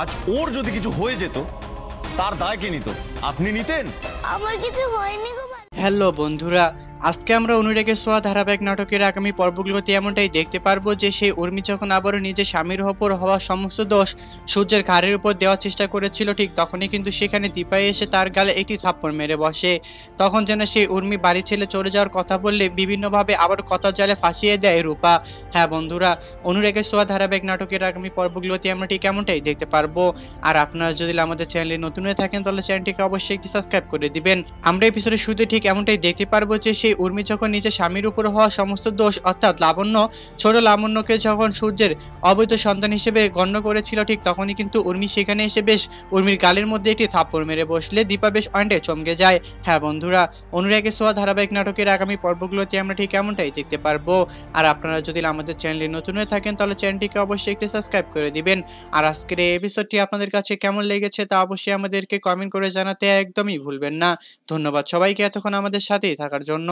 আজ ওর যদি কিছু হয়ে যেত তার দায় কে নিত? আপনি নিতেন? আমার কিছু হয়নি গো। হ্যালো বন্ধুরা, আজকে আমরা অনুরাগের ছোঁয়া ধারাবাহিক নাটকের আগামী পর্বগুলোতে এমনটাই দেখতে পারবো যে সেই উর্মি যখন আবারও নিজের স্বামীর ওপর হওয়া সমস্ত দোষ সূর্যের ঘাড়ের উপর দেওয়ার চেষ্টা করেছিল, ঠিক তখনই কিন্তু সেখানে দীপাই এসে তার গালে একটি থাপ্পড় মেরে বসে। তখন যেন সেই উর্মি বাড়ি ছেড়ে চলে যাওয়ার কথা বললে বিভিন্নভাবে আবার কথা জালে ফাঁসিয়ে দেয় রূপা। হ্যাঁ বন্ধুরা, অনুরাগের ছোঁয়া ধারাবাহিক নাটকের আগামী পর্বগুলোতে আমরা ঠিক এমনটাই দেখতে পারবো। আর আপনারা যদি আমাদের চ্যানেলে নতুন হয়ে থাকেন তাহলে চ্যানেলটিকে অবশ্যই একটি সাবস্ক্রাইব করে দিবেন। আমরা এপিসোডের শুরুতে ঠিক এমনটাই দেখতে পারবো যে সেই উর্মি যখন নিজের স্বামীর উপর হওয়া সমস্ত দোষ অর্থাৎ লাবণ্য, ছোট লাবণ্যকে যখন সূর্যের অবৈধ সন্তান হিসেবে গণ্য করেছিল, ঠিক তখনই কিন্তু উর্মি সেখানে এসে বেশ উর্মির গালের মধ্যে একটি থাপ্পড় মেরে বসলে দীপা বেশ অনেকটাই চমকে যায়। হ্যাঁ বন্ধুরা, অনুরাগের ছোঁয়া ধারাবাহিক নাটকের আগামী পর্বগুলোতে আমরা ঠিক এমনটাই দেখতে পারবো। আর আপনারা যদি আমাদের চ্যানেলে নতুন হয়ে থাকেন তাহলে চ্যানেলটিকে অবশ্যই একটি সাবস্ক্রাইব করে দিবেন। আর আজকের এই এপিসোডটি আপনাদের কাছে কেমন লেগেছে তা অবশ্যই আমাদেরকে কমেন্ট করে জানাতে একদমই ভুলবেন না। ধন্যবাদ সবাইকে এতক্ষণ আমাদের সাথেই থাকার জন্য।